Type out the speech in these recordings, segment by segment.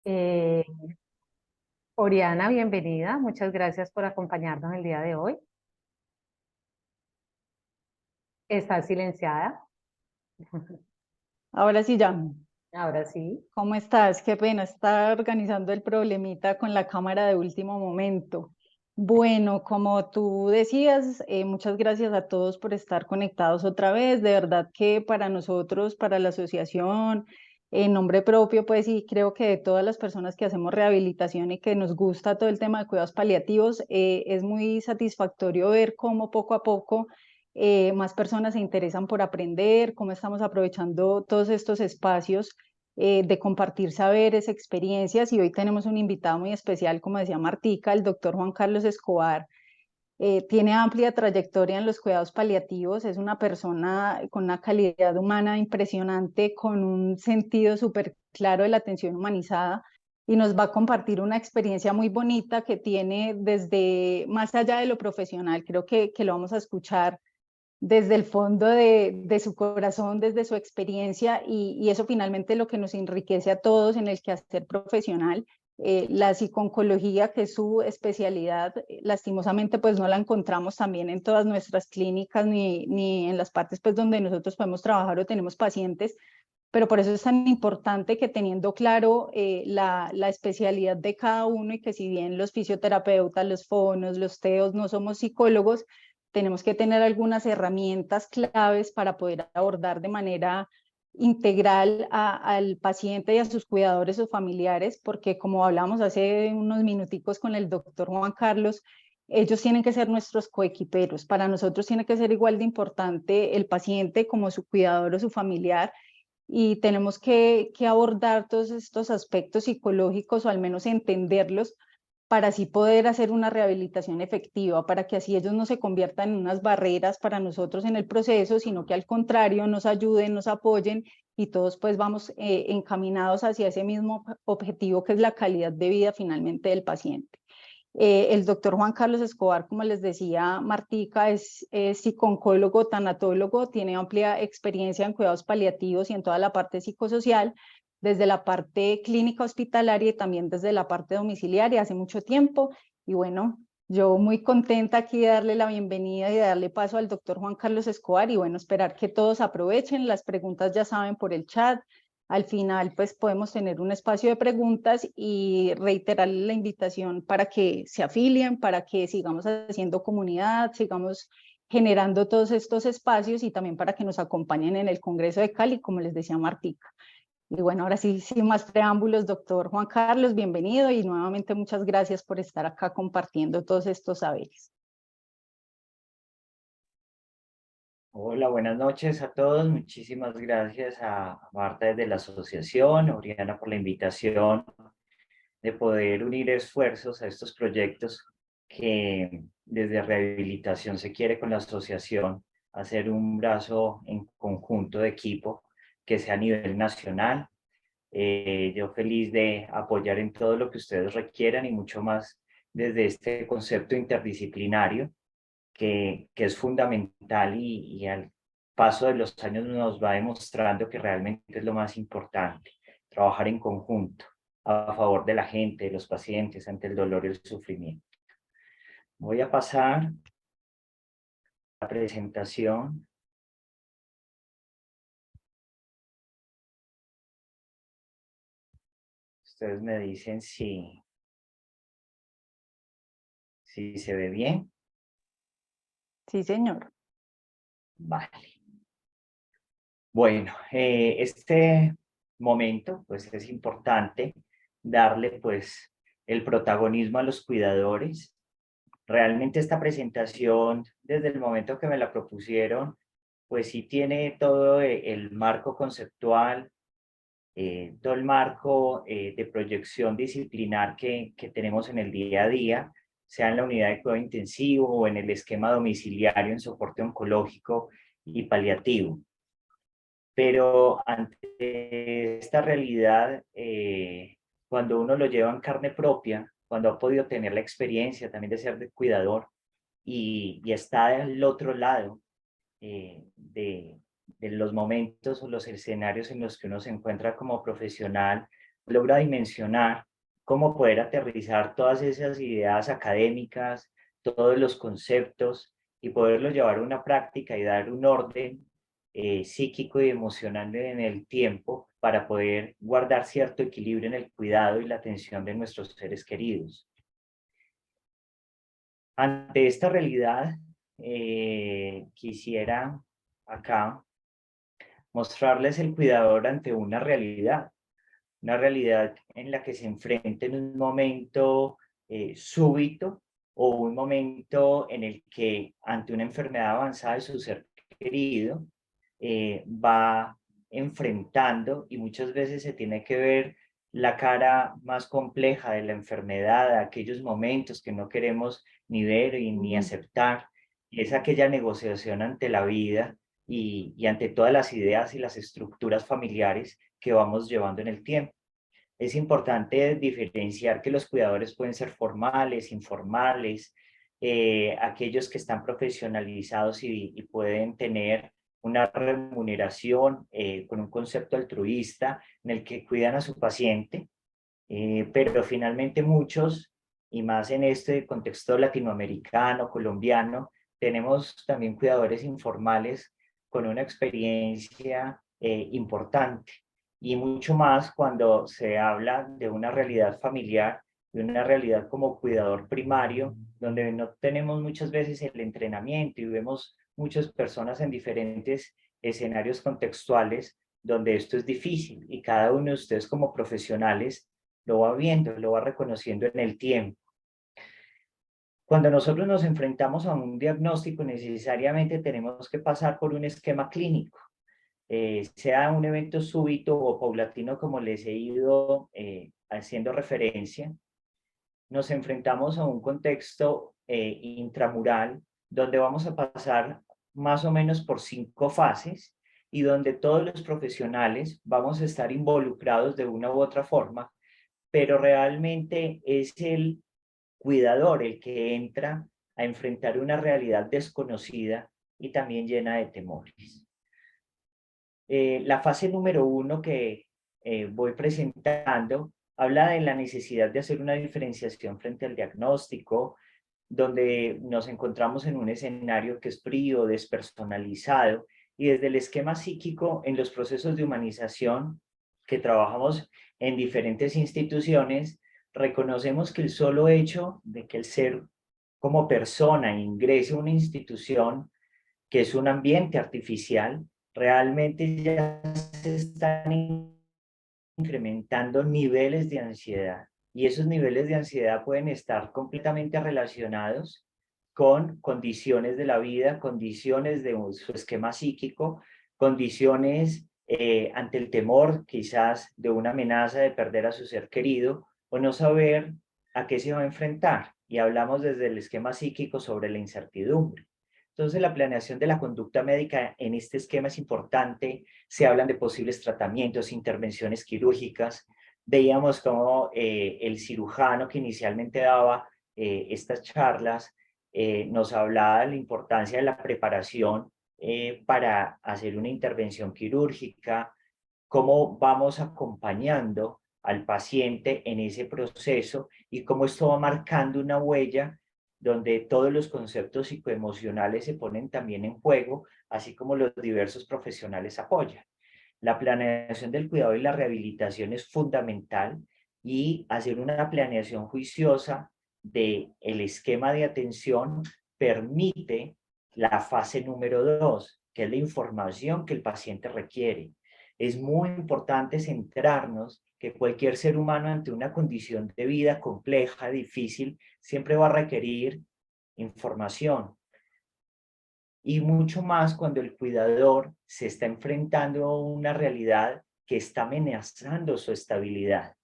Eh, Oriana, bienvenida. Muchas gracias por acompañarnos el día de hoy. Está silenciada. Ahora sí ya. Ahora sí. ¿Cómo estás? Qué pena estar organizando el problemita con la cámara de último momento. Bueno, como tú decías, muchas gracias a todos por estar conectados otra vez. De verdad que para nosotros, para la asociación, en nombre propio, pues sí, creo que de todas las personas que hacemos rehabilitación y que nos gusta todo el tema de cuidados paliativos, es muy satisfactorio ver cómo poco a poco más personas se interesan por aprender, cómo estamos aprovechando todos estos espacios de compartir saberes, experiencias, y hoy tenemos un invitado muy especial, como decía Martica, el doctor Juan Carlos Escobar. Tiene amplia trayectoria en los cuidados paliativos, es una persona con una calidad humana impresionante, con un sentido súper claro de la atención humanizada, y nos va a compartir una experiencia muy bonita que tiene desde más allá de lo profesional. Creo que lo vamos a escuchar desde el fondo de su corazón, desde su experiencia, y eso finalmente es lo que nos enriquece a todos en el quehacer profesional. La psiconcología, que es su especialidad, lastimosamente pues no la encontramos también en todas nuestras clínicas ni en las partes pues donde nosotros podemos trabajar o tenemos pacientes, pero por eso es tan importante que teniendo claro la especialidad de cada uno, y que si bien los fisioterapeutas, los fonos, los teos no somos psicólogos, tenemos que tener algunas herramientas claves para poder abordar de manera integral al paciente y a sus cuidadores o familiares, porque como hablamos hace unos minuticos con el doctor Juan Carlos, ellos tienen que ser nuestros coequiperos. Para nosotros tiene que ser igual de importante el paciente como su cuidador o su familiar, y tenemos que abordar todos estos aspectos psicológicos, o al menos entenderlos, para así poder hacer una rehabilitación efectiva, para que así ellos no se conviertan en unas barreras para nosotros en el proceso, sino que al contrario nos ayuden, nos apoyen, y todos pues vamos encaminados hacia ese mismo objetivo, que es la calidad de vida finalmente del paciente. El doctor Juan Carlos Escobar, como les decía Martica, es psicooncólogo, tanatólogo, tiene amplia experiencia en cuidados paliativos y en toda la parte psicosocial, desde la parte clínica hospitalaria y también desde la parte domiciliaria hace mucho tiempo. Y bueno, yo muy contenta aquí de darle la bienvenida y de darle paso al doctor Juan Carlos Escobar, y bueno, esperar que todos aprovechen. Las preguntas ya saben por el chat. Al final, pues podemos tener un espacio de preguntas, y reiterar la invitación para que se afilien, para que sigamos haciendo comunidad, sigamos generando todos estos espacios, y también para que nos acompañen en el Congreso de Cali, como les decía Martica. Y bueno, ahora sí, sin más preámbulos, doctor Juan Carlos, bienvenido, y nuevamente muchas gracias por estar acá compartiendo todos estos saberes. Hola, buenas noches a todos. Muchísimas gracias a Marta desde la asociación, a Oriana por la invitación de poder unir esfuerzos a estos proyectos que desde rehabilitación se quiere con la asociación hacer un brazo en conjunto de equipo que sea a nivel nacional. Yo feliz de apoyar en todo lo que ustedes requieran y mucho más desde este concepto interdisciplinario que es fundamental y al paso de los años nos va demostrando que realmente es lo más importante, trabajar en conjunto a favor de la gente, de los pacientes ante el dolor y el sufrimiento. Voy a pasar la presentación. Ustedes me dicen si se ve bien. Sí, señor. Vale. Bueno, este momento pues es importante darle pues el protagonismo a los cuidadores. Realmente esta presentación, desde el momento que me la propusieron, pues sí tiene todo el marco conceptual, todo el marco de proyección disciplinar que tenemos en el día a día, sea en la unidad de cuidado intensivo o en el esquema domiciliario en soporte oncológico y paliativo. Pero ante esta realidad, cuando uno lo lleva en carne propia, cuando ha podido tener la experiencia también de ser de cuidador y está del otro lado de los momentos o los escenarios en los que uno se encuentra como profesional, logra dimensionar cómo poder aterrizar todas esas ideas académicas, todos los conceptos y poderlos llevar a una práctica y dar un orden psíquico y emocional en el tiempo para poder guardar cierto equilibrio en el cuidado y la atención de nuestros seres queridos. Ante esta realidad, quisiera acá mostrarles el cuidador ante una realidad en la que se enfrenta en un momento súbito o un momento en el que ante una enfermedad avanzada de su ser querido va enfrentando y muchas veces se tiene que ver la cara más compleja de la enfermedad, aquellos momentos que no queremos ni ver ni aceptar, y es aquella negociación ante la vida y ante todas las ideas y las estructuras familiares que vamos llevando en el tiempo. Es importante diferenciar que los cuidadores pueden ser formales, informales, aquellos que están profesionalizados y pueden tener una remuneración con un concepto altruista en el que cuidan a su paciente, pero finalmente muchos, y más en este contexto latinoamericano, colombiano, tenemos también cuidadores informales con una experiencia importante y mucho más cuando se habla de una realidad familiar, de una realidad como cuidador primario, donde no tenemos muchas veces el entrenamiento y vemos muchas personas en diferentes escenarios contextuales donde esto es difícil y cada uno de ustedes como profesionales lo va viendo, lo va reconociendo en el tiempo. Cuando nosotros nos enfrentamos a un diagnóstico, necesariamente tenemos que pasar por un esquema clínico, sea un evento súbito o paulatino, como les he ido haciendo referencia. Nos enfrentamos a un contexto intramural donde vamos a pasar más o menos por 5 fases y donde todos los profesionales vamos a estar involucrados de una u otra forma, pero realmente es el cuidador el que entra a enfrentar una realidad desconocida y también llena de temores. La fase número 1 que voy presentando habla de la necesidad de hacer una diferenciación frente al diagnóstico, donde nos encontramos en un escenario que es frío, despersonalizado, y desde el esquema psíquico en los procesos de humanización que trabajamos en diferentes instituciones, reconocemos que el solo hecho de que el ser como persona ingrese a una institución que es un ambiente artificial, realmente ya se están incrementando niveles de ansiedad. Y esos niveles de ansiedad pueden estar completamente relacionados con condiciones de la vida, condiciones de su esquema psíquico, condiciones ante el temor quizás de una amenaza de perder a su ser querido o no saber a qué se va a enfrentar. Y hablamos desde el esquema psíquico sobre la incertidumbre. Entonces, la planeación de la conducta médica en este esquema es importante. Se hablan de posibles tratamientos, intervenciones quirúrgicas. Veíamos cómo el cirujano que inicialmente daba estas charlas nos hablaba de la importancia de la preparación para hacer una intervención quirúrgica, cómo vamos acompañando al paciente en ese proceso y cómo esto va marcando una huella donde todos los conceptos psicoemocionales se ponen también en juego, así como los diversos profesionales apoyan. La planeación del cuidado y la rehabilitación es fundamental y hacer una planeación juiciosa del esquema de atención permite la fase número 2, que es la información que el paciente requiere. Es muy importante centrarnos que cualquier ser humano ante una condición de vida compleja, difícil, siempre va a requerir información. Y mucho más cuando el cuidador se está enfrentando a una realidad que está amenazando su estabilidad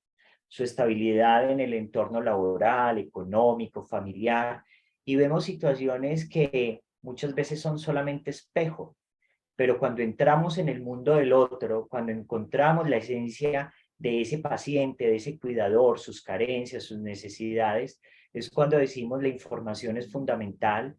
en el entorno laboral, económico, familiar, y vemos situaciones que muchas veces son solamente espejo, pero cuando entramos en el mundo del otro, cuando encontramos la esencia de ese paciente, de ese cuidador, sus carencias, sus necesidades, es cuando decimos la información es fundamental,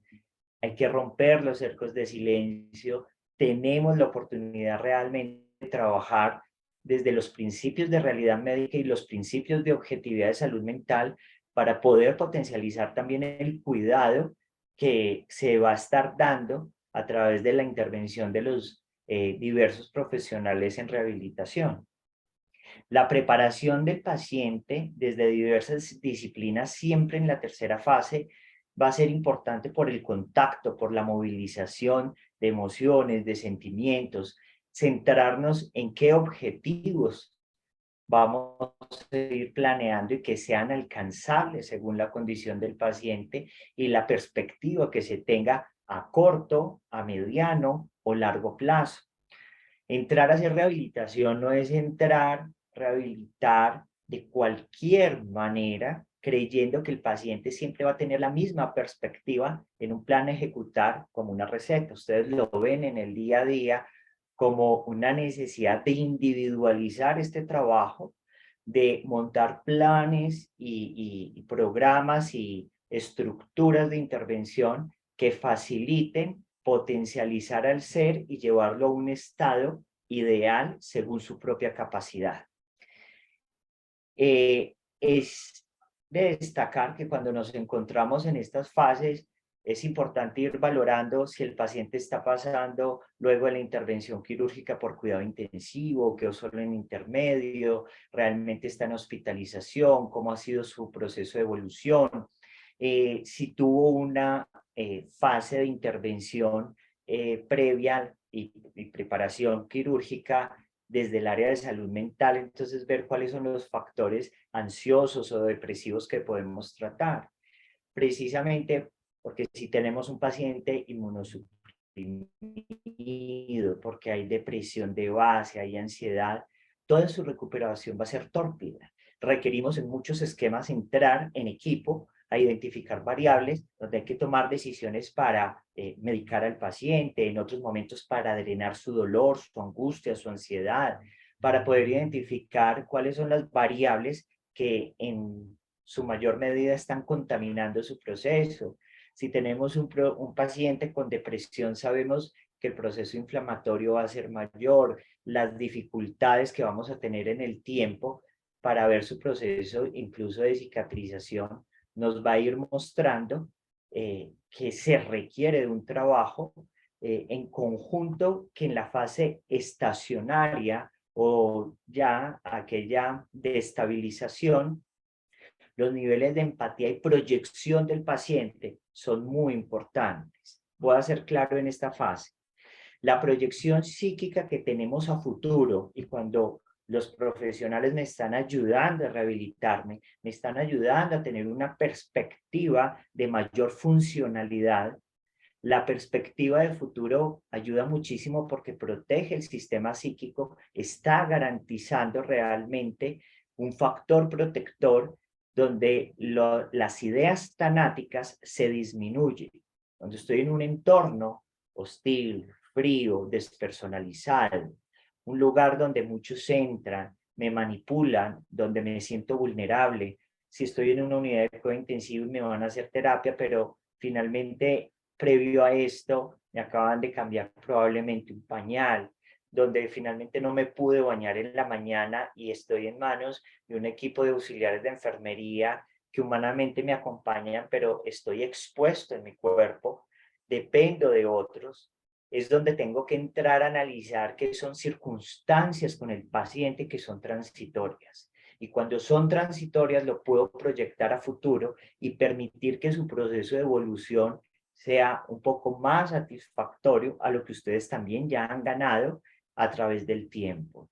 hay que romper los cercos de silencio, tenemos la oportunidad realmente de trabajar desde los principios de realidad médica y los principios de objetividad de salud mental para poder potencializar también el cuidado que se va a estar dando a través de la intervención de los diversos profesionales en rehabilitación. La preparación del paciente desde diversas disciplinas, siempre en la tercera fase, va a ser importante por el contacto, por la movilización de emociones, de sentimientos, centrarnos en qué objetivos vamos a ir planeando y que sean alcanzables según la condición del paciente y la perspectiva que se tenga a corto, a mediano o largo plazo. Entrar a hacer rehabilitación no es entrar, rehabilitar de cualquier manera, creyendo que el paciente siempre va a tener la misma perspectiva en un plan a ejecutar como una receta. Ustedes lo ven en el día a día como una necesidad de individualizar este trabajo, de montar planes y programas y estructuras de intervención que faciliten potencializar al ser y llevarlo a un estado ideal según su propia capacidad. Es de destacar que cuando nos encontramos en estas fases, es importante ir valorando si el paciente está pasando luego de la intervención quirúrgica por cuidado intensivo, quedó solo en intermedio, realmente está en hospitalización, cómo ha sido su proceso de evolución, si tuvo una fase de intervención previa y preparación quirúrgica desde el área de salud mental, entonces ver cuáles son los factores ansiosos o depresivos que podemos tratar. Precisamente porque si tenemos un paciente inmunosuprimido, porque hay depresión de base, hay ansiedad, toda su recuperación va a ser tórpida. Requerimos en muchos esquemas entrar en equipo a identificar variables, donde hay que tomar decisiones para medicar al paciente, en otros momentos para drenar su dolor, su angustia, su ansiedad, para poder identificar cuáles son las variables que en su mayor medida están contaminando su proceso. Si tenemos un paciente con depresión, sabemos que el proceso inflamatorio va a ser mayor, las dificultades que vamos a tener en el tiempo para ver su proceso incluso de cicatrización nos va a ir mostrando que se requiere de un trabajo en conjunto que en la fase estacionaria o ya aquella de estabilización, los niveles de empatía y proyección del paciente son muy importantes. Voy a ser claro en esta fase. La proyección psíquica que tenemos a futuro y cuando los profesionales me están ayudando a rehabilitarme, me están ayudando a tener una perspectiva de mayor funcionalidad. La perspectiva de futuro ayuda muchísimo porque protege el sistema psíquico, está garantizando realmente un factor protector donde las ideas tanáticas se disminuyen. Cuando estoy en un entorno hostil, frío, despersonalizado, un lugar donde muchos entran, me manipulan, donde me siento vulnerable. Si estoy en una unidad de cuidado intensivo y me van a hacer terapia, pero finalmente previo a esto me acaban de cambiar probablemente un pañal, donde finalmente no me pude bañar en la mañana y estoy en manos de un equipo de auxiliares de enfermería que humanamente me acompañan, pero estoy expuesto en mi cuerpo, dependo de otros, es donde tengo que entrar a analizar qué son circunstancias con el paciente que son transitorias. Y cuando son transitorias lo puedo proyectar a futuro y permitir que su proceso de evolución sea un poco más satisfactorio a lo que ustedes también ya han ganado a través del tiempo.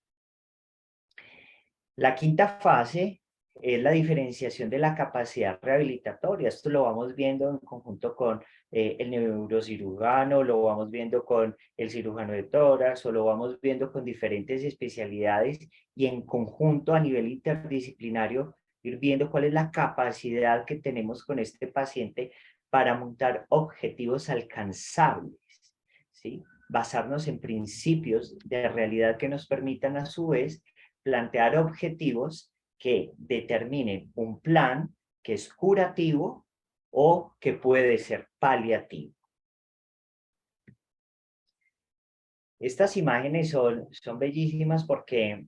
La quinta fase es la diferenciación de la capacidad rehabilitatoria. Esto lo vamos viendo en conjunto con el neurocirujano, lo vamos viendo con el cirujano de tórax, o lo vamos viendo con diferentes especialidades y en conjunto a nivel interdisciplinario ir viendo cuál es la capacidad que tenemos con este paciente para montar objetivos alcanzables, ¿sí? Basarnos en principios de realidad que nos permitan a su vez plantear objetivos que determinen un plan que es curativo o que puede ser paliativo. Estas imágenes son bellísimas porque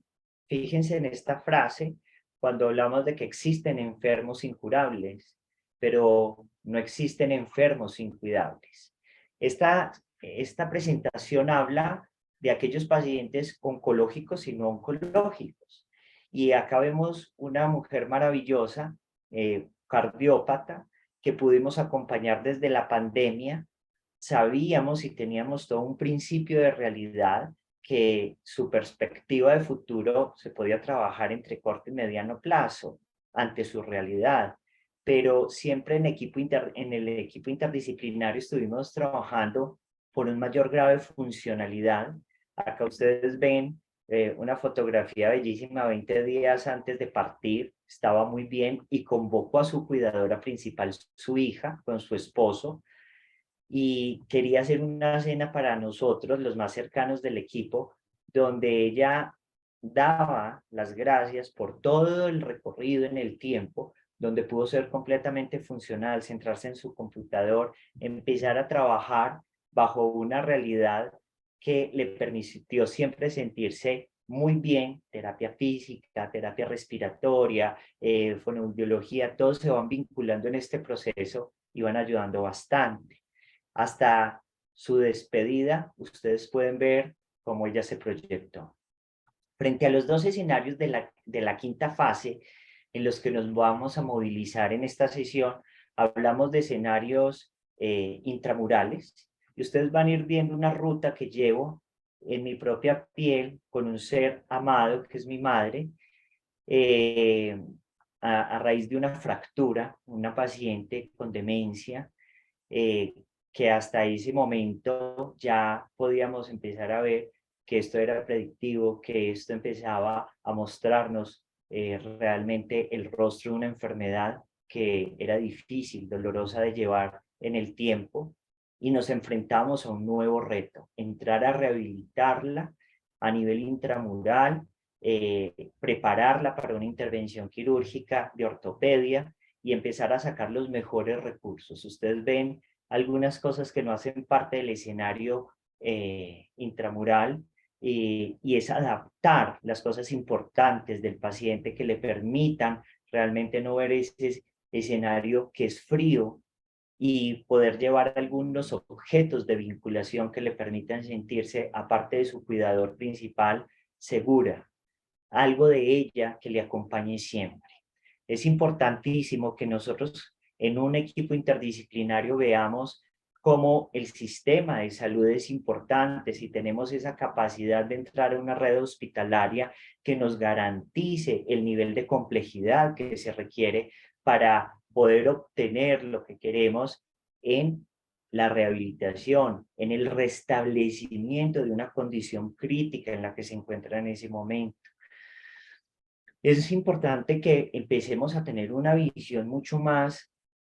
Fíjense en esta frase cuando hablamos de que existen enfermos incurables, pero no existen enfermos incuidables. Esta presentación habla de aquellos pacientes oncológicos y no oncológicos. Y acá vemos una mujer maravillosa, cardiópata, que pudimos acompañar desde la pandemia. Sabíamos y teníamos todo un principio de realidad que su perspectiva de futuro se podía trabajar entre corto y mediano plazo ante su realidad, pero siempre en el equipo interdisciplinario estuvimos trabajando por un mayor grado de funcionalidad. Acá ustedes ven una fotografía bellísima 20 días antes de partir, estaba muy bien y convocó a su cuidadora principal, su hija, con su esposo, y quería hacer una cena para nosotros, los más cercanos del equipo, donde ella daba las gracias por todo el recorrido en el tiempo, donde pudo ser completamente funcional, centrarse en su computador, empezar a trabajar bajo una realidad que le permitió siempre sentirse muy bien, terapia física, terapia respiratoria, fonoaudiología, todos se van vinculando en este proceso y van ayudando bastante. Hasta su despedida, ustedes pueden ver cómo ella se proyectó. Frente a los dos escenarios de la quinta fase en los que nos vamos a movilizar en esta sesión, hablamos de escenarios intramurales, y ustedes van a ir viendo una ruta que llevo en mi propia piel con un ser amado que es mi madre, a raíz de una fractura, una paciente con demencia, eh, que hasta ese momento ya podíamos empezar a ver que esto era predictivo, que esto empezaba a mostrarnos realmente el rostro de una enfermedad que era difícil, dolorosa de llevar en el tiempo, y nos enfrentamos a un nuevo reto, entrar a rehabilitarla a nivel intramural, prepararla para una intervención quirúrgica de ortopedia y empezar a sacar los mejores recursos. Ustedes ven algunas cosas que no hacen parte del escenario intramural, y es adaptar las cosas importantes del paciente que le permitan realmente no ver ese escenario que es frío y poder llevar algunos objetos de vinculación que le permitan sentirse, aparte de su cuidador principal, segura, algo de ella que le acompañe siempre. Es importantísimo que nosotros en un equipo interdisciplinario veamos cómo el sistema de salud es importante, si tenemos esa capacidad de entrar a una red hospitalaria que nos garantice el nivel de complejidad que se requiere para poder obtener lo que queremos en la rehabilitación, en el restablecimiento de una condición crítica en la que se encuentra en ese momento. Es importante que empecemos a tener una visión mucho más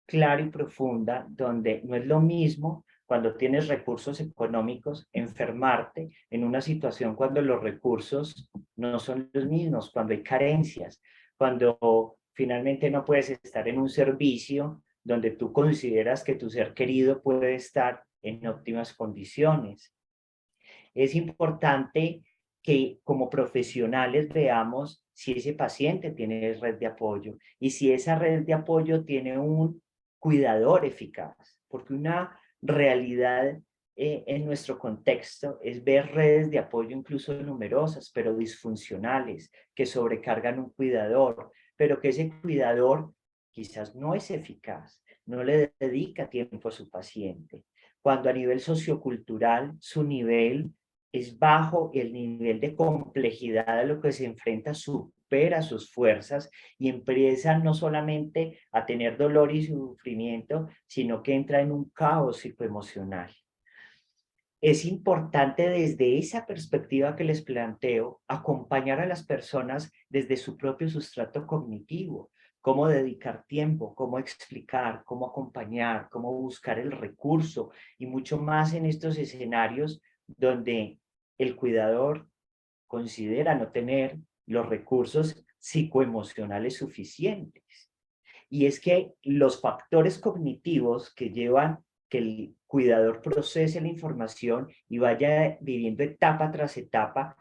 clara y profunda, donde no es lo mismo cuando tienes recursos económicos enfermarte en una situación cuando los recursos no son los mismos, cuando hay carencias, cuando finalmente no puedes estar en un servicio donde tú consideras que tu ser querido puede estar en óptimas condiciones. Es importante que como profesionales veamos si ese paciente tiene red de apoyo y si esa red de apoyo tiene un cuidador eficaz, porque una realidad en nuestro contexto es ver redes de apoyo incluso numerosas, pero disfuncionales, que sobrecargan un cuidador, pero que ese cuidador quizás no es eficaz, no le dedica tiempo a su paciente. Cuando a nivel sociocultural su nivel es bajo, el nivel de complejidad a lo que se enfrenta supera sus fuerzas y empieza no solamente a tener dolor y sufrimiento, sino que entra en un caos psicoemocional. Es importante desde esa perspectiva que les planteo, acompañar a las personas desde su propio sustrato cognitivo, cómo dedicar tiempo, cómo explicar, cómo acompañar, cómo buscar el recurso y mucho más en estos escenarios donde el cuidador considera no tener los recursos psicoemocionales suficientes. Y es que los factores cognitivos que llevan que el cuidador procese la información y vaya viviendo etapa tras etapa,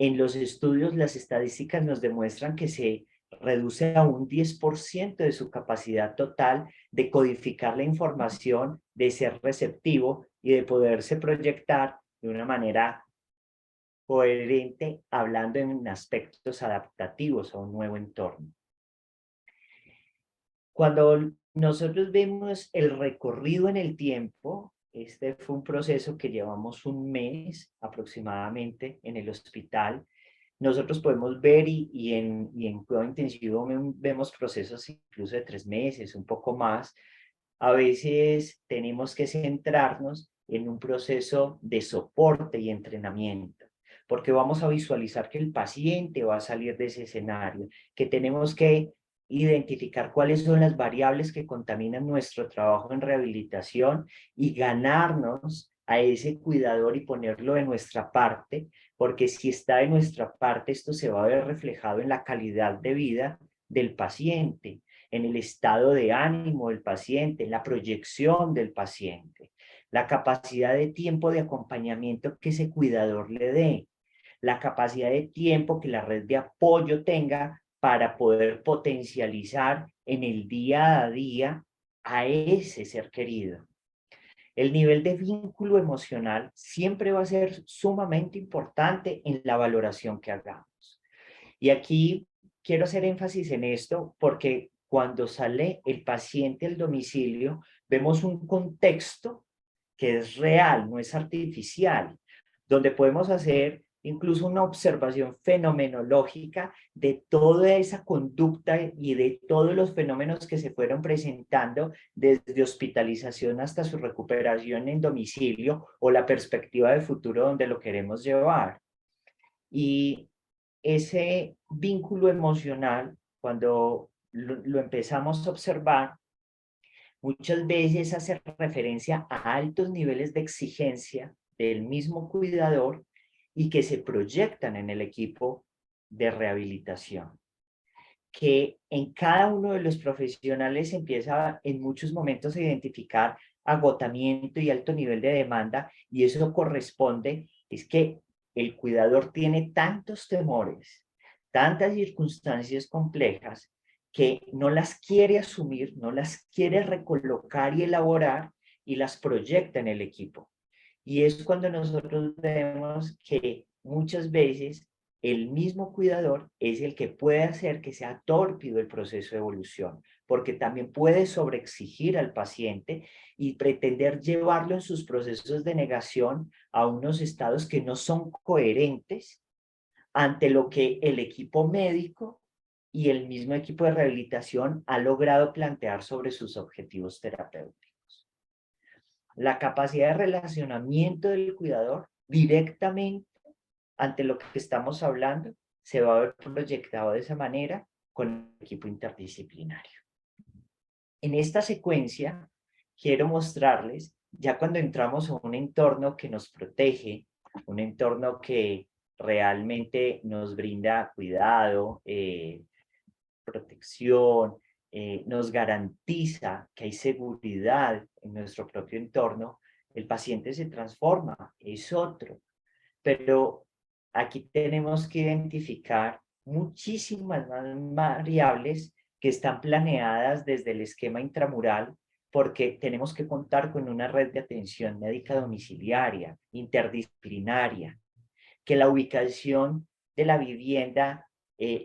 En los estudios, las estadísticas nos demuestran que se reduce a un 10% de su capacidad total de codificar la información, de ser receptivo y de poderse proyectar de una manera coherente, hablando en aspectos adaptativos a un nuevo entorno. Cuando nosotros vemos el recorrido en el tiempo, este fue un proceso que llevamos un mes aproximadamente en el hospital. Nosotros podemos ver y en cuidado intensivo vemos procesos incluso de 3 meses, un poco más. A veces tenemos que centrarnos en un proceso de soporte y entrenamiento, porque vamos a visualizar que el paciente va a salir de ese escenario, que tenemos que identificar cuáles son las variables que contaminan nuestro trabajo en rehabilitación y ganarnos a ese cuidador y ponerlo de nuestra parte, porque si está de nuestra parte, esto se va a ver reflejado en la calidad de vida del paciente, en el estado de ánimo del paciente, en la proyección del paciente, la capacidad de tiempo de acompañamiento que ese cuidador le dé, la capacidad de tiempo que la red de apoyo tenga para poder potencializar en el día a día a ese ser querido. El nivel de vínculo emocional siempre va a ser sumamente importante en la valoración que hagamos. Y aquí quiero hacer énfasis en esto porque cuando sale el paciente al domicilio, vemos un contexto que es real, no es artificial, donde podemos hacer incluso una observación fenomenológica de toda esa conducta y de todos los fenómenos que se fueron presentando desde hospitalización hasta su recuperación en domicilio o la perspectiva de futuro donde lo queremos llevar. Y ese vínculo emocional, cuando lo empezamos a observar, muchas veces hace referencia a altos niveles de exigencia del mismo cuidador y que se proyectan en el equipo de rehabilitación. Que en cada uno de los profesionales empieza en muchos momentos a identificar agotamiento y alto nivel de demanda, y eso corresponde, es que el cuidador tiene tantos temores, tantas circunstancias complejas, que no las quiere asumir, no las quiere recolocar y elaborar, y las proyecta en el equipo. Y es cuando nosotros vemos que muchas veces el mismo cuidador es el que puede hacer que sea tórpido el proceso de evolución, porque también puede sobreexigir al paciente y pretender llevarlo en sus procesos de negación a unos estados que no son coherentes ante lo que el equipo médico y el mismo equipo de rehabilitación ha logrado plantear sobre sus objetivos terapéuticos. La capacidad de relacionamiento del cuidador directamente ante lo que estamos hablando se va a ver proyectado de esa manera con el equipo interdisciplinario. En esta secuencia quiero mostrarles, ya cuando entramos a un entorno que nos protege, un entorno que realmente nos brinda cuidado, protección, nos garantiza que hay seguridad en nuestro propio entorno, el paciente se transforma, es otro. Pero aquí tenemos que identificar muchísimas más variables que están planeadas desde el esquema intramural, porque tenemos que contar con una red de atención médica domiciliaria, interdisciplinaria, que la ubicación de la vivienda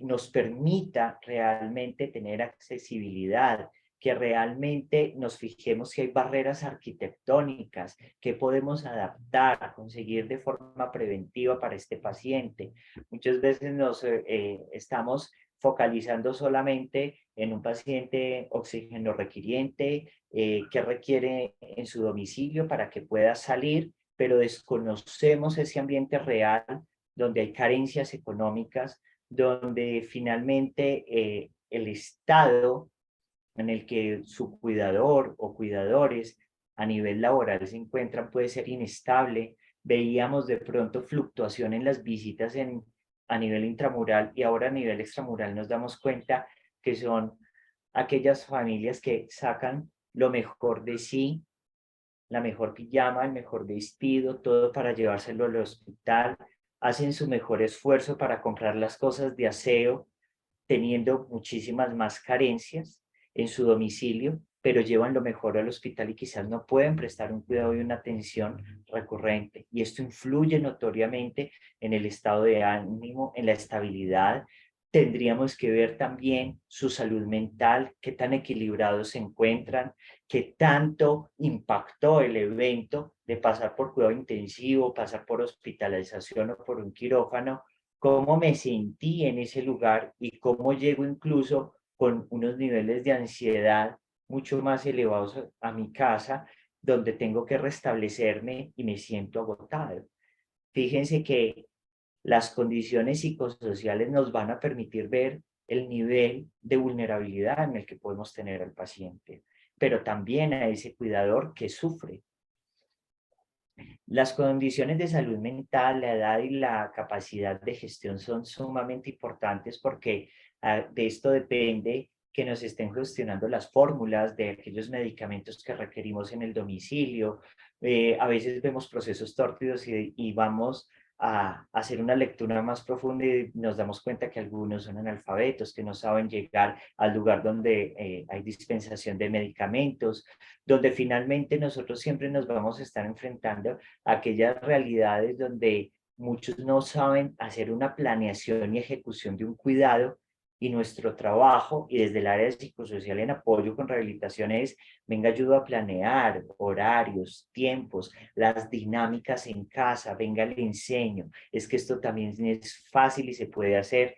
nos permita realmente tener accesibilidad, que realmente nos fijemos si hay barreras arquitectónicas, que podemos adaptar, conseguir de forma preventiva para este paciente. Muchas veces nos estamos focalizando solamente en un paciente oxígeno requiriente que requiere en su domicilio para que pueda salir, pero desconocemos ese ambiente real donde hay carencias económicas, donde finalmente el estado en el que su cuidador o cuidadores a nivel laboral se encuentran puede ser inestable. Veíamos de pronto fluctuación en las visitas a nivel intramural, y ahora a nivel extramural nos damos cuenta que son aquellas familias que sacan lo mejor de sí, la mejor pijama, el mejor vestido, todo para llevárselo al hospital, hacen su mejor esfuerzo para comprar las cosas de aseo, teniendo muchísimas más carencias en su domicilio, pero llevan lo mejor al hospital y quizás no pueden prestar un cuidado y una atención recurrente. Y esto influye notoriamente en el estado de ánimo, en la estabilidad. Tendríamos que ver también su salud mental, qué tan equilibrados se encuentran, qué tanto impactó el evento de pasar por cuidado intensivo, pasar por hospitalización o por un quirófano, cómo me sentí en ese lugar y cómo llego incluso con unos niveles de ansiedad mucho más elevados a mi casa, donde tengo que restablecerme y me siento agotado. Fíjense que las condiciones psicosociales nos van a permitir ver el nivel de vulnerabilidad en el que podemos tener al paciente, pero también a ese cuidador que sufre. Las condiciones de salud mental, la edad y la capacidad de gestión son sumamente importantes porque de esto depende que nos estén gestionando las fórmulas de aquellos medicamentos que requerimos en el domicilio. A veces vemos procesos tórpidos y vamos a hacer una lectura más profunda y nos damos cuenta que algunos son analfabetos, que no saben llegar al lugar donde hay dispensación de medicamentos, donde finalmente nosotros siempre nos vamos a estar enfrentando a aquellas realidades donde muchos no saben hacer una planeación y ejecución de un cuidado, y nuestro trabajo y desde el área psicosocial en apoyo con rehabilitación es, venga, ayudo a planear horarios, tiempos, las dinámicas en casa, venga, le enseño, es que esto también es fácil y se puede hacer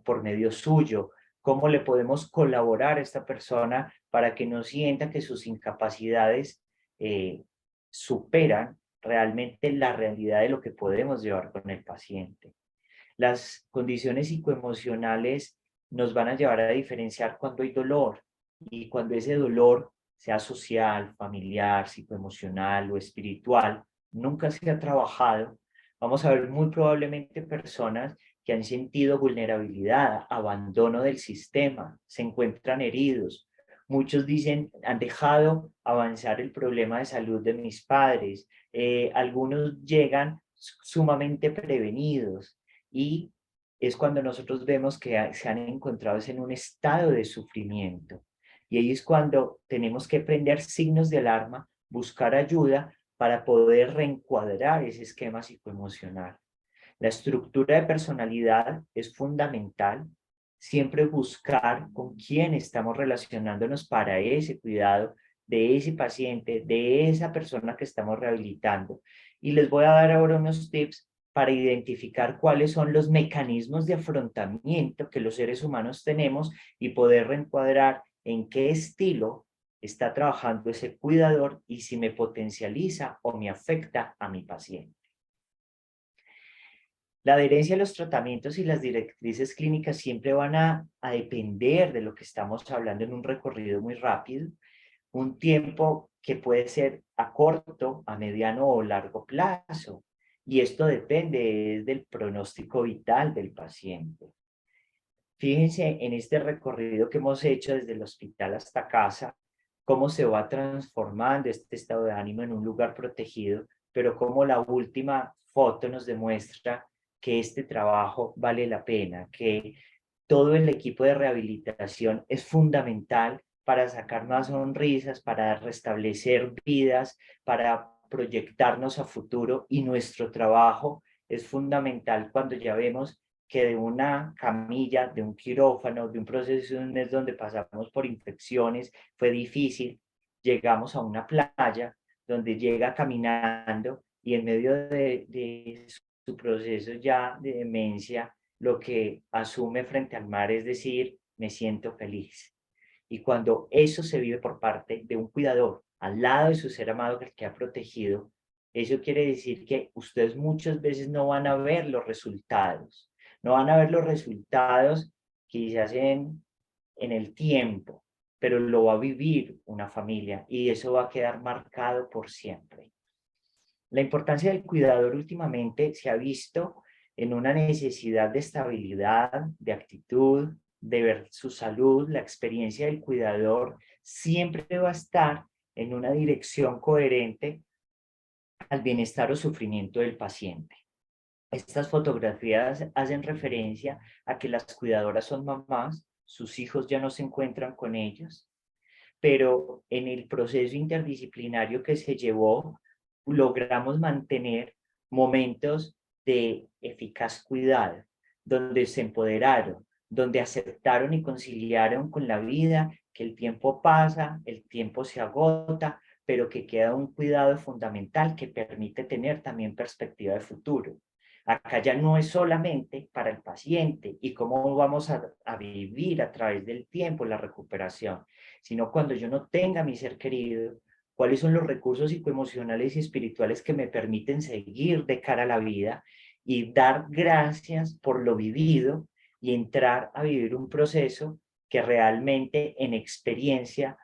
por medio suyo. ¿Cómo le podemos colaborar a esta persona para que no sienta que sus incapacidades superan realmente la realidad de lo que podemos llevar con el paciente? Las condiciones psicoemocionales nos van a llevar a diferenciar cuando hay dolor y cuando ese dolor, sea social, familiar, psicoemocional o espiritual, nunca se ha trabajado. Vamos a ver muy probablemente personas que han sentido vulnerabilidad, abandono del sistema, se encuentran heridos. Muchos dicen, han dejado avanzar el problema de salud de mis padres. Algunos llegan sumamente prevenidos, y es cuando nosotros vemos que se han encontrado en un estado de sufrimiento. Y ahí es cuando tenemos que prender signos de alarma, buscar ayuda para poder reencuadrar ese esquema psicoemocional. La estructura de personalidad es fundamental. Siempre buscar con quién estamos relacionándonos para ese cuidado de ese paciente, de esa persona que estamos rehabilitando. Y les voy a dar ahora unos tips para identificar cuáles son los mecanismos de afrontamiento que los seres humanos tenemos y poder reencuadrar en qué estilo está trabajando ese cuidador y si me potencializa o me afecta a mi paciente. La adherencia a los tratamientos y las directrices clínicas siempre van a depender de lo que estamos hablando en un recorrido muy rápido, un tiempo que puede ser a corto, a mediano o largo plazo. Y esto depende del pronóstico vital del paciente. Fíjense en este recorrido que hemos hecho desde el hospital hasta casa, cómo se va transformando este estado de ánimo en un lugar protegido, pero cómo la última foto nos demuestra que este trabajo vale la pena, que todo el equipo de rehabilitación es fundamental para sacar más sonrisas, para restablecer vidas, para proyectarnos a futuro, y nuestro trabajo es fundamental cuando ya vemos que de una camilla, de un quirófano, de un proceso de un mes donde pasamos por infecciones, fue difícil, llegamos a una playa donde llega caminando y en medio de su proceso ya de demencia, lo que asume frente al mar es decir, me siento feliz. Y cuando eso se vive por parte de un cuidador, al lado de su ser amado que ha protegido, eso quiere decir que ustedes muchas veces no van a ver los resultados, no van a ver los resultados quizás en el tiempo, pero lo va a vivir una familia y eso va a quedar marcado por siempre. La importancia del cuidador últimamente se ha visto en una necesidad de estabilidad, de actitud, de ver su salud. La experiencia del cuidador siempre va a estar en una dirección coherente al bienestar o sufrimiento del paciente. Estas fotografías hacen referencia a que las cuidadoras son mamás, sus hijos ya no se encuentran con ellas, pero en el proceso interdisciplinario que se llevó, logramos mantener momentos de eficaz cuidado, donde se empoderaron, donde aceptaron y conciliaron con la vida, que el tiempo pasa, el tiempo se agota, pero que queda un cuidado fundamental que permite tener también perspectiva de futuro. Acá ya no es solamente para el paciente y cómo vamos a vivir a través del tiempo la recuperación, sino cuando yo no tenga a mi ser querido, cuáles son los recursos psicoemocionales y espirituales que me permiten seguir de cara a la vida y dar gracias por lo vivido y entrar a vivir un proceso que realmente en experiencia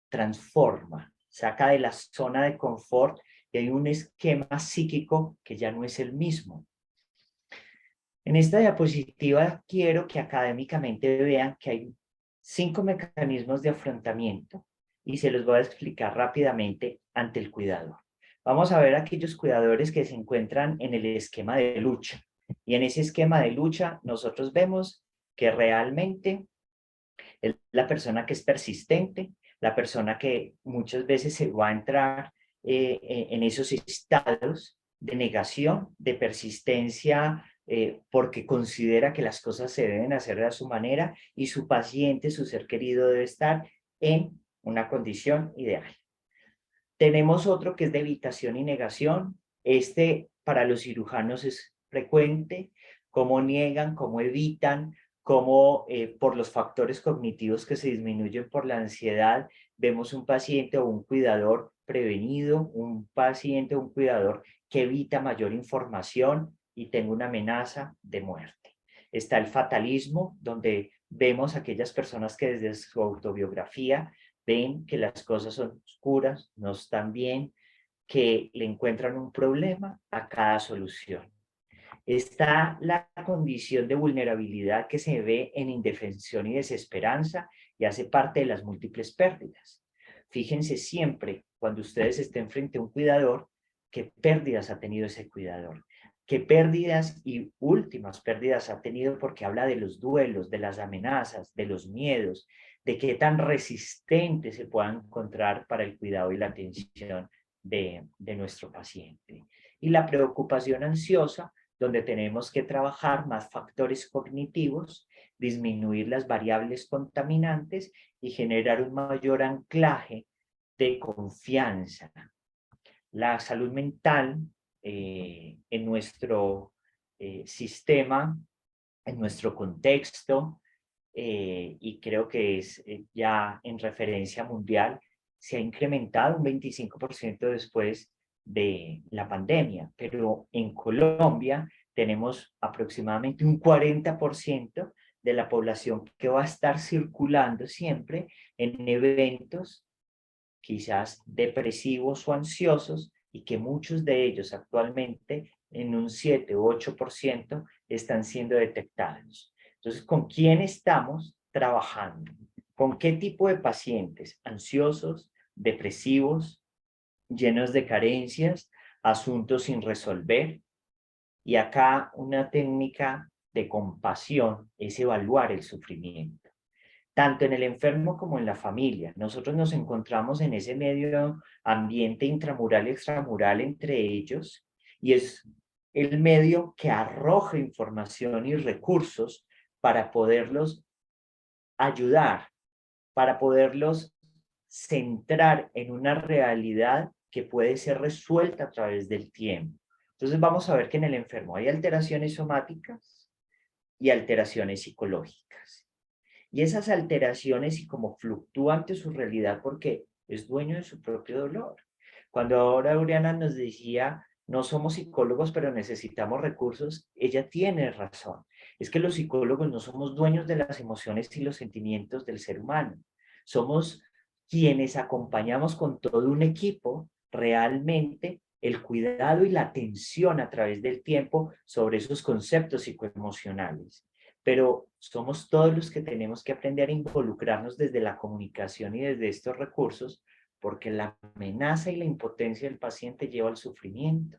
transforma, saca de la zona de confort y hay un esquema psíquico que ya no es el mismo. En esta diapositiva quiero que académicamente vean que hay 5 mecanismos de afrontamiento y se los voy a explicar rápidamente ante el cuidador. Vamos a ver aquellos cuidadores que se encuentran en el esquema de lucha. Y en ese esquema de lucha nosotros vemos que realmente es la persona que es persistente, la persona que muchas veces se va a entrar en esos estados de negación, de persistencia, porque considera que las cosas se deben hacer de su manera y su paciente, su ser querido debe estar en una condición ideal. Tenemos otro que es de evitación y negación. Este para los cirujanos es frecuente, cómo niegan, cómo evitan, cómo por los factores cognitivos que se disminuyen por la ansiedad, vemos un paciente o un cuidador prevenido, un paciente o un cuidador que evita mayor información y tenga una amenaza de muerte. Está el fatalismo, donde vemos aquellas personas que desde su autobiografía ven que las cosas son oscuras, no están bien, que le encuentran un problema a cada solución. Está la condición de vulnerabilidad que se ve en indefensión y desesperanza y hace parte de las múltiples pérdidas. Fíjense siempre, cuando ustedes estén frente a un cuidador, qué pérdidas ha tenido ese cuidador, qué pérdidas y últimas pérdidas ha tenido, porque habla de los duelos, de las amenazas, de los miedos, de qué tan resistente se pueda encontrar para el cuidado y la atención de nuestro paciente. Y la preocupación ansiosa, donde tenemos que trabajar más factores cognitivos, disminuir las variables contaminantes y generar un mayor anclaje de confianza. La salud mental en nuestro sistema, en nuestro contexto, y creo que es ya en referencia mundial, se ha incrementado un 25% después de la pandemia, pero en Colombia tenemos aproximadamente un 40% de la población que va a estar circulando siempre en eventos quizás depresivos o ansiosos y que muchos de ellos actualmente en un 7 u 8% están siendo detectados. Entonces, ¿con quién estamos trabajando? ¿Con qué tipo de pacientes? Ansiosos, depresivos, llenos de carencias, asuntos sin resolver. Y acá una técnica de compasión es evaluar el sufrimiento, tanto en el enfermo como en la familia. Nosotros nos encontramos en ese medio ambiente intramural y extramural entre ellos, y es el medio que arroja información y recursos para poderlos ayudar, para poderlos centrar en una realidad que puede ser resuelta a través del tiempo. Entonces vamos a ver que en el enfermo hay alteraciones somáticas y alteraciones psicológicas. Y esas alteraciones y cómo fluctúa ante su realidad porque es dueño de su propio dolor. Cuando ahora Oriana nos decía, no somos psicólogos, pero necesitamos recursos, ella tiene razón. Es que los psicólogos no somos dueños de las emociones y los sentimientos del ser humano. Somos quienes acompañamos con todo un equipo realmente el cuidado y la atención a través del tiempo sobre esos conceptos psicoemocionales. Pero somos todos los que tenemos que aprender a involucrarnos desde la comunicación y desde estos recursos, porque la amenaza y la impotencia del paciente lleva al sufrimiento.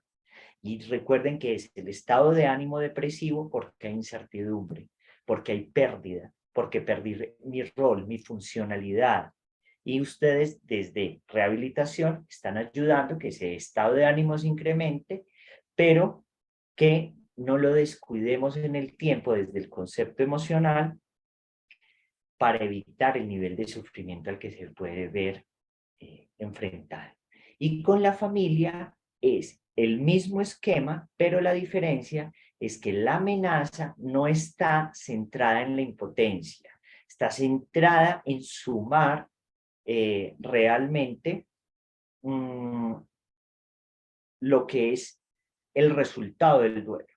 Y recuerden que es el estado de ánimo depresivo porque hay incertidumbre, porque hay pérdida, porque perdí mi rol, mi funcionalidad. Y ustedes desde rehabilitación están ayudando que ese estado de ánimo se incremente, pero que no lo descuidemos en el tiempo desde el concepto emocional para evitar el nivel de sufrimiento al que se puede ver enfrentado. Y con la familia es el mismo esquema, pero la diferencia es que la amenaza no está centrada en la impotencia, está centrada en sumar realmente lo que es el resultado del duelo.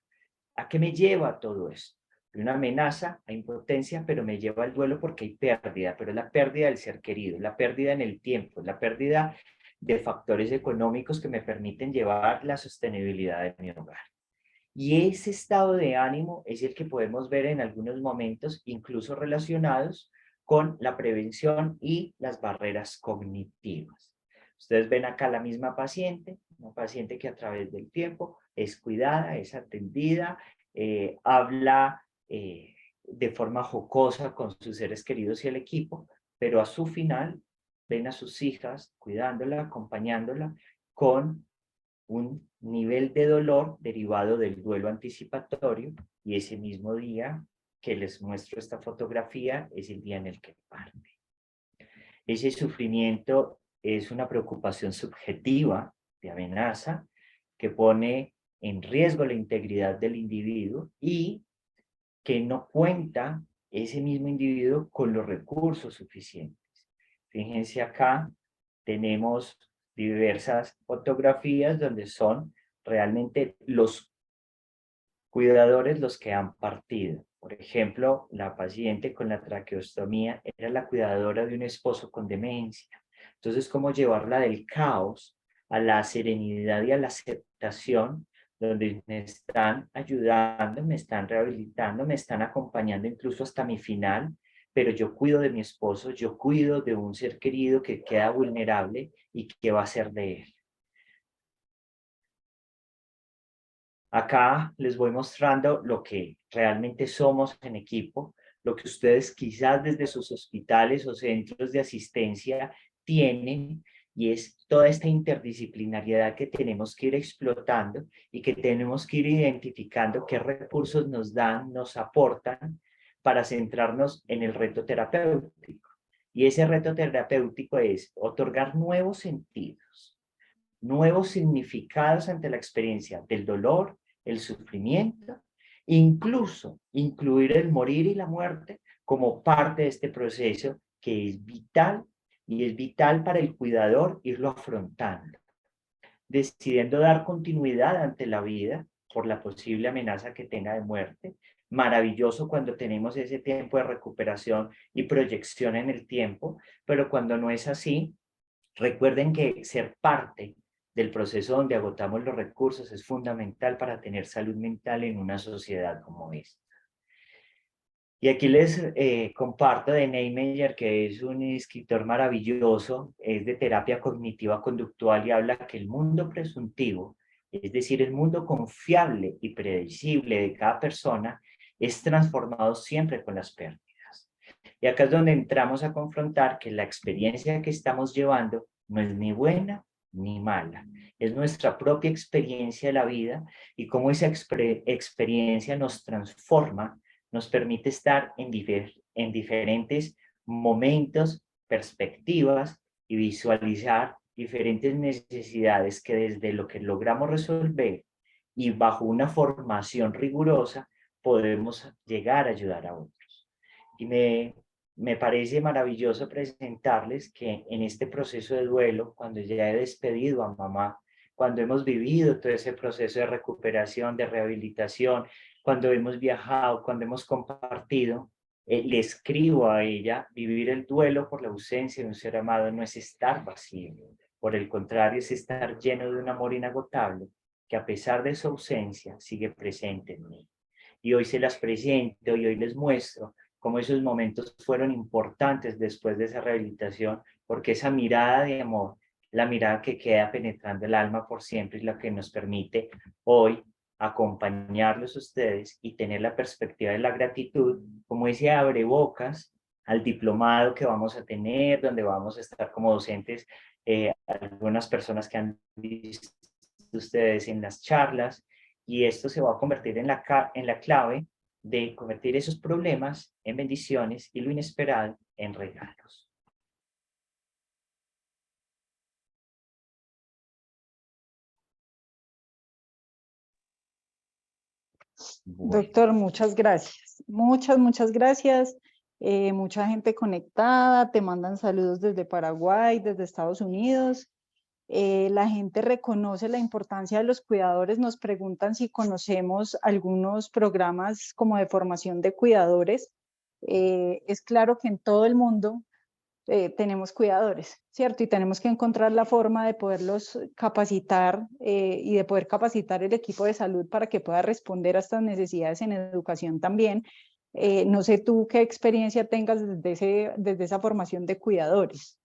¿A qué me lleva todo esto? De una amenaza a impotencia, pero me lleva al duelo porque hay pérdida, pero es la pérdida del ser querido, la pérdida en el tiempo, la pérdida de factores económicos que me permiten llevar la sostenibilidad de mi hogar. Y ese estado de ánimo es el que podemos ver en algunos momentos, incluso relacionados con la prevención y las barreras cognitivas. Ustedes ven acá la misma paciente, una paciente que a través del tiempo es cuidada, es atendida, habla de forma jocosa con sus seres queridos y el equipo, pero a su final ven a sus hijas cuidándola, acompañándola con un nivel de dolor derivado del duelo anticipatorio, y ese mismo día que les muestro esta fotografía es el día en el que parte. Ese sufrimiento es una preocupación subjetiva de amenaza que pone en riesgo la integridad del individuo y que no cuenta ese mismo individuo con los recursos suficientes. Fíjense acá, tenemos diversas fotografías donde son realmente los cuidadores los que han partido. Por ejemplo, la paciente con la traqueostomía era la cuidadora de un esposo con demencia. Entonces, ¿cómo llevarla del caos a la serenidad y a la aceptación, donde me están ayudando, me están rehabilitando, me están acompañando incluso hasta mi final, pero yo cuido de mi esposo, yo cuido de un ser querido que queda vulnerable y qué va a ser de él? Acá les voy mostrando lo que realmente somos en equipo, lo que ustedes quizás desde sus hospitales o centros de asistencia tienen, y es toda esta interdisciplinariedad que tenemos que ir explotando y que tenemos que ir identificando qué recursos nos dan, nos aportan para centrarnos en el reto terapéutico. Y ese reto terapéutico es otorgar nuevos sentidos, nuevos significados ante la experiencia del dolor, el sufrimiento, incluso incluir el morir y la muerte como parte de este proceso que es vital, y es vital para el cuidador irlo afrontando, decidiendo dar continuidad ante la vida por la posible amenaza que tenga de muerte. Maravilloso cuando tenemos ese tiempo de recuperación y proyección en el tiempo, pero cuando no es así, recuerden que ser parte del proceso donde agotamos los recursos es fundamental para tener salud mental en una sociedad como esta. Y aquí les comparto de Neymeyer, que es un escritor maravilloso, es de terapia cognitiva conductual y habla que el mundo presuntivo, es decir, el mundo confiable y predecible de cada persona, es transformado siempre con las pérdidas. Y acá es donde entramos a confrontar que la experiencia que estamos llevando no es ni buena ni mala, es nuestra propia experiencia de la vida, y cómo esa experiencia nos transforma, nos permite estar en diferentes momentos, perspectivas y visualizar diferentes necesidades que desde lo que logramos resolver y bajo una formación rigurosa podemos llegar a ayudar a otros. Y me parece maravilloso presentarles que en este proceso de duelo, cuando ya he despedido a mamá, cuando hemos vivido todo ese proceso de recuperación, de rehabilitación, cuando hemos viajado, cuando hemos compartido, le escribo a ella: vivir el duelo por la ausencia de un ser amado no es estar vacío, por el contrario, es estar lleno de un amor inagotable que a pesar de su ausencia sigue presente en mí. Y hoy se las presento y hoy les muestro cómo esos momentos fueron importantes después de esa rehabilitación, porque esa mirada de amor la mirada que queda penetrando el alma por siempre y la que nos permite hoy acompañarlos a ustedes y tener la perspectiva de la gratitud, como ese abrebocas al diplomado que vamos a tener, donde vamos a estar como docentes, algunas personas que han visto ustedes en las charlas, y esto se va a convertir en la clave de convertir esos problemas en bendiciones y lo inesperado en regalos. Bueno. Doctor, muchas gracias. Muchas gracias. Mucha gente conectada, te mandan saludos desde Paraguay, desde Estados Unidos. La gente reconoce la importancia de los cuidadores, nos preguntan si conocemos algunos programas como de formación de cuidadores. Es claro que en todo el mundo tenemos cuidadores, ¿cierto? Y tenemos que encontrar la forma de poderlos capacitar y de poder capacitar el equipo de salud para que pueda responder a estas necesidades en educación también. No sé tú qué experiencia tengas desde esa formación de cuidadores.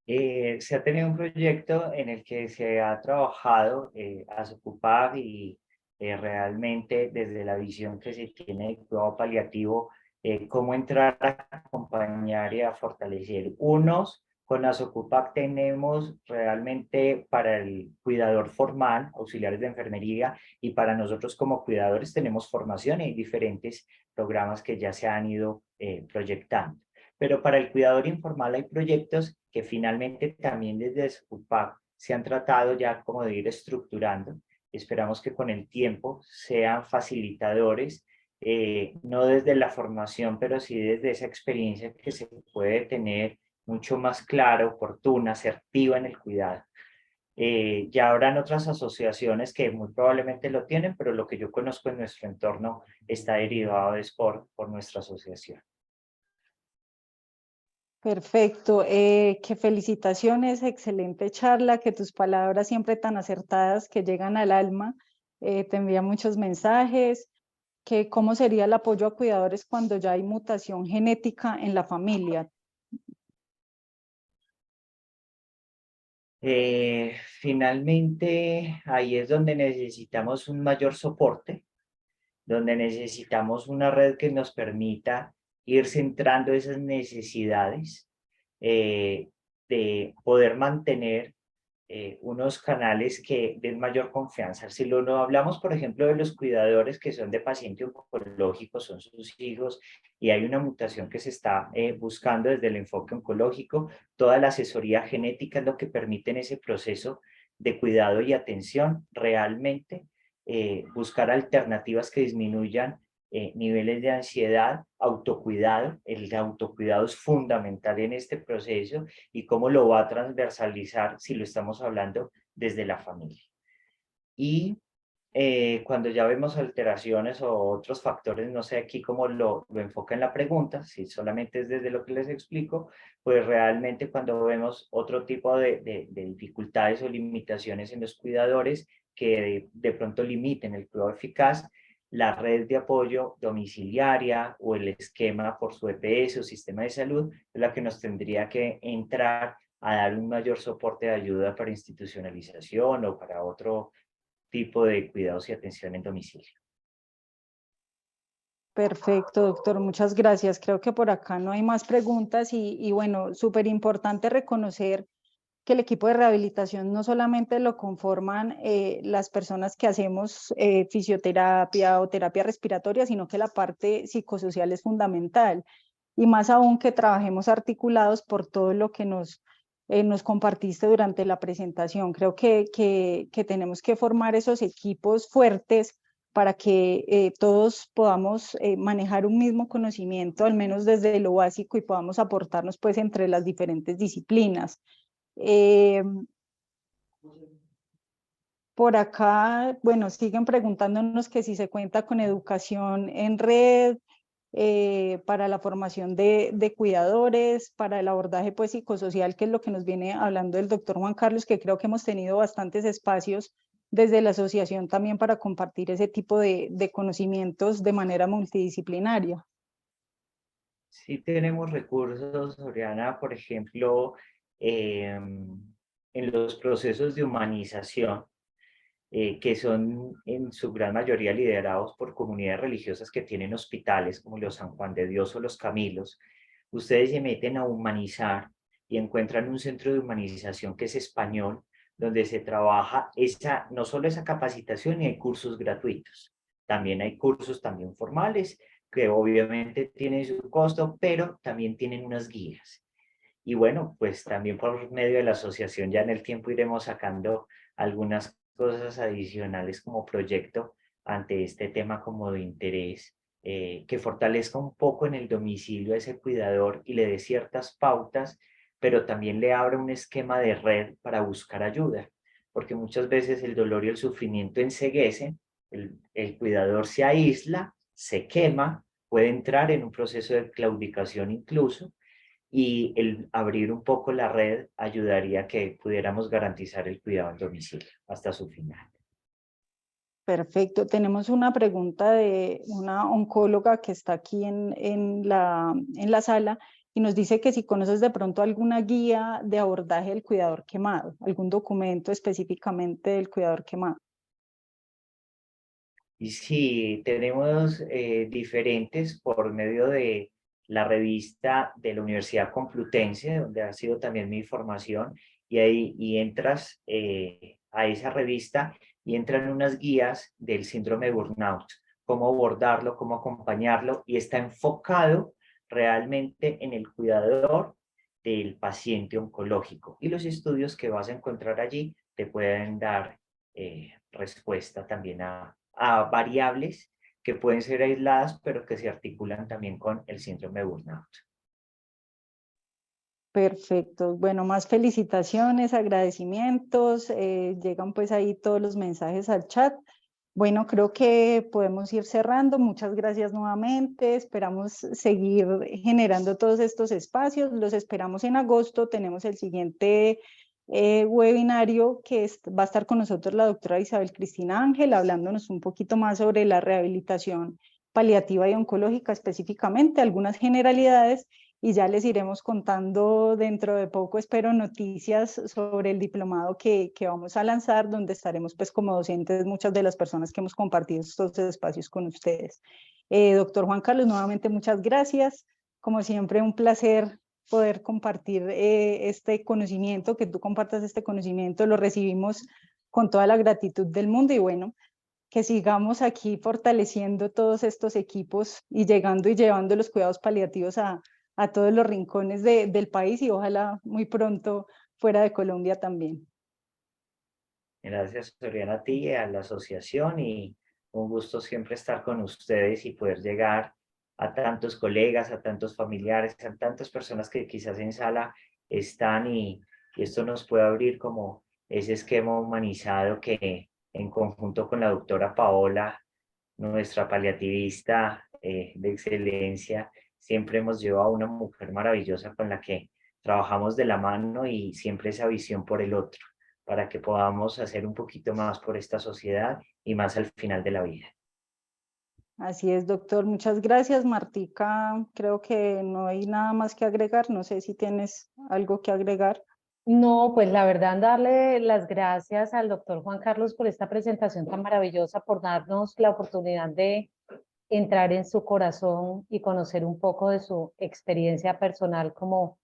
Se ha tenido un proyecto en el que se ha trabajado a Socupab y realmente desde la visión que se tiene de cuidado paliativo, cómo entrar a acompañar y a fortalecer. Unos, con Asocupab tenemos realmente para el cuidador formal, auxiliares de enfermería, y para nosotros como cuidadores tenemos formación y hay diferentes programas que ya se han ido proyectando. Pero para el cuidador informal hay proyectos que finalmente también desde SUPAC se han tratado ya como de ir estructurando. Esperamos que con el tiempo sean facilitadores, no desde la formación, pero sí desde esa experiencia que se puede tener mucho más clara, oportuna, asertiva en el cuidado. Ya habrán otras asociaciones que muy probablemente lo tienen, pero lo que yo conozco en nuestro entorno está derivado de por nuestra asociación. Perfecto, qué felicitaciones, excelente charla, que tus palabras siempre tan acertadas que llegan al alma, te envía muchos mensajes, que cómo sería el apoyo a cuidadores cuando ya hay mutación genética en la familia. Finalmente, ahí es donde necesitamos un mayor soporte, donde necesitamos una red que nos permita ir centrando esas necesidades, eh, de poder mantener unos canales que den mayor confianza. Si lo hablamos, por ejemplo, de los cuidadores que son de paciente oncológico, son sus hijos, y hay una mutación que se está buscando desde el enfoque oncológico, toda la asesoría genética es lo que permite en ese proceso de cuidado y atención realmente buscar alternativas que disminuyan niveles de ansiedad, autocuidado. El autocuidado es fundamental en este proceso y cómo lo va a transversalizar si lo estamos hablando desde la familia. Y cuando ya vemos alteraciones o otros factores, no sé aquí cómo lo enfoca en la pregunta, si solamente es desde lo que les explico, pues realmente cuando vemos otro tipo de dificultades o limitaciones en los cuidadores que de pronto limiten el cuidado eficaz, la red de apoyo domiciliaria o el esquema por su EPS o sistema de salud es la que nos tendría que entrar a dar un mayor soporte de ayuda para institucionalización o para otro tipo de cuidados y atención en domicilio. Perfecto, doctor, muchas gracias. Creo que por acá no hay más preguntas y bueno, súper importante reconocer que el equipo de rehabilitación no solamente lo conforman las personas que hacemos fisioterapia o terapia respiratoria, sino que la parte psicosocial es fundamental. Y más aún que trabajemos articulados por todo lo que nos compartiste durante la presentación. Creo que tenemos que formar esos equipos fuertes para que todos podamos manejar un mismo conocimiento, al menos desde lo básico, y podamos aportarnos pues entre las diferentes disciplinas. Por acá, bueno, siguen preguntándonos que si se cuenta con educación en red para la formación de cuidadores, para el abordaje pues psicosocial, que es lo que nos viene hablando el doctor Juan Carlos, que creo que hemos tenido bastantes espacios desde la asociación también para compartir ese tipo de conocimientos de manera multidisciplinaria. Sí tenemos recursos, Oriana, por ejemplo, en los procesos de humanización, que son en su gran mayoría liderados por comunidades religiosas que tienen hospitales como los San Juan de Dios o los Camilos, ustedes se meten a humanizar y encuentran un centro de humanización que es español, donde se trabaja no solo esa capacitación, y hay cursos gratuitos. También hay cursos también formales, que obviamente tienen su costo, pero también tienen unas guías. Y bueno, pues también por medio de la asociación ya en el tiempo iremos sacando algunas cosas adicionales como proyecto ante este tema como de interés, que fortalezca un poco en el domicilio a ese cuidador y le dé ciertas pautas, pero también le abra un esquema de red para buscar ayuda, porque muchas veces el dolor y el sufrimiento enceguecen, el cuidador se aísla, se quema, puede entrar en un proceso de claudicación incluso, y el abrir un poco la red ayudaría a que pudiéramos garantizar el cuidado al domicilio hasta su final. Perfecto. Tenemos una pregunta de una oncóloga que está aquí en la sala y nos dice que si conoces de pronto alguna guía de abordaje del cuidador quemado, algún documento específicamente del cuidador quemado. Y sí, tenemos diferentes por medio de la revista de la Universidad Complutense, donde ha sido también mi formación, y entras a esa revista y entran unas guías del síndrome de burnout, cómo abordarlo, cómo acompañarlo, y está enfocado realmente en el cuidador del paciente oncológico. Y los estudios que vas a encontrar allí te pueden dar respuesta también a variables que pueden ser aisladas, pero que se articulan también con el síndrome de burnout. Perfecto. Bueno, más felicitaciones, agradecimientos. Llegan pues ahí todos los mensajes al chat. Bueno, creo que podemos ir cerrando. Muchas gracias nuevamente. Esperamos seguir generando todos estos espacios. Los esperamos en agosto. Tenemos el siguiente webinario que va a estar con nosotros la doctora Isabel Cristina Ángel, hablándonos un poquito más sobre la rehabilitación paliativa y oncológica específicamente, algunas generalidades, y ya les iremos contando dentro de poco, espero, noticias sobre el diplomado que vamos a lanzar, donde estaremos pues como docentes muchas de las personas que hemos compartido estos espacios con ustedes. Doctor Juan Carlos, nuevamente muchas gracias. Como siempre, un placer poder compartir este conocimiento, que tú compartas este conocimiento, lo recibimos con toda la gratitud del mundo y bueno, que sigamos aquí fortaleciendo todos estos equipos y llegando y llevando los cuidados paliativos a todos los rincones del país y ojalá muy pronto fuera de Colombia también. Gracias, Oriana, a ti, a la asociación, y un gusto siempre estar con ustedes y poder llegar a tantos colegas, a tantos familiares, a tantas personas que quizás en sala están, y esto nos puede abrir como ese esquema humanizado que en conjunto con la doctora Paola, nuestra paliativista de excelencia, siempre hemos llevado a una mujer maravillosa con la que trabajamos de la mano, y siempre esa visión por el otro, para que podamos hacer un poquito más por esta sociedad y más al final de la vida. Así es, doctor. Muchas gracias, Martica. Creo que no hay nada más que agregar. No sé si tienes algo que agregar. No, pues la verdad, darle las gracias al doctor Juan Carlos por esta presentación tan maravillosa, por darnos la oportunidad de entrar en su corazón y conocer un poco de su experiencia personal como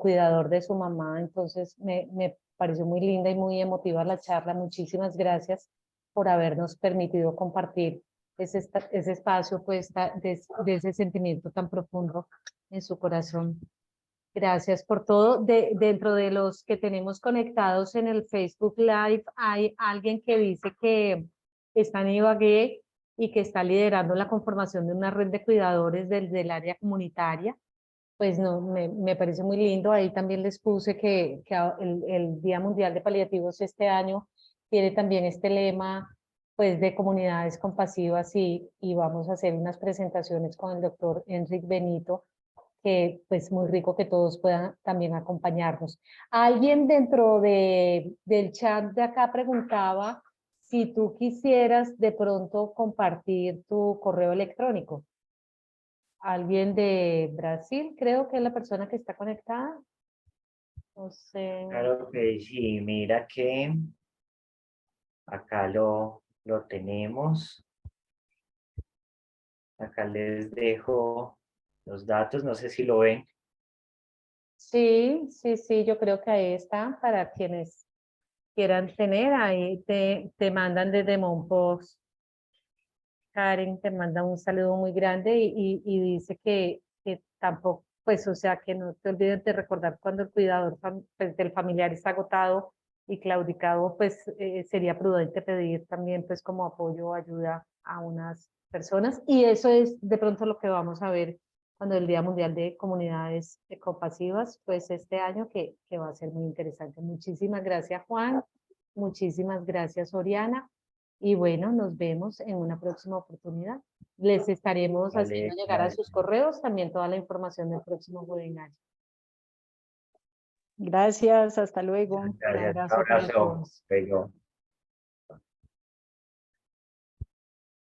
cuidador de su mamá. Entonces, me pareció muy linda y muy emotiva la charla. Muchísimas gracias por habernos permitido compartir ese espacio pues, de ese sentimiento tan profundo en su corazón. Gracias por todo. Dentro de los que tenemos conectados en el Facebook Live, hay alguien que dice que está en Ibagué y que está liderando la conformación de una red de cuidadores del área comunitaria. Pues no, me parece muy lindo. Ahí también les puse que el Día Mundial de Paliativos este año tiene también este lema pues de comunidades compasivas, y vamos a hacer unas presentaciones con el doctor Enrique Benito, que pues muy rico que todos puedan también acompañarnos. Alguien dentro del chat de acá preguntaba si tú quisieras de pronto compartir tu correo electrónico. Alguien de Brasil, creo que es la persona que está conectada. No sé. Claro que sí, mira que acá lo tenemos. Acá les dejo los datos, no sé si lo ven. Sí, sí, sí, yo creo que ahí está para quienes quieran tener. Ahí te mandan desde Mompox. Karen te manda un saludo muy grande y dice que tampoco, pues, o sea, que no te olvides de recordar cuando el cuidador pues, del familiar está agotado y claudicado, pues sería prudente pedir también, pues, como apoyo o ayuda a unas personas. Y eso es de pronto lo que vamos a ver cuando el Día Mundial de Comunidades Compasivas, pues este año que va a ser muy interesante. Muchísimas gracias, Juan. Muchísimas gracias, Oriana. Y bueno, nos vemos en una próxima oportunidad. Les estaremos haciendo Vale, llegar a sus gracias. correos también toda la información del próximo webinario. Gracias, hasta luego. Un Gracias. Un abrazo para abrazo. todos. Bello.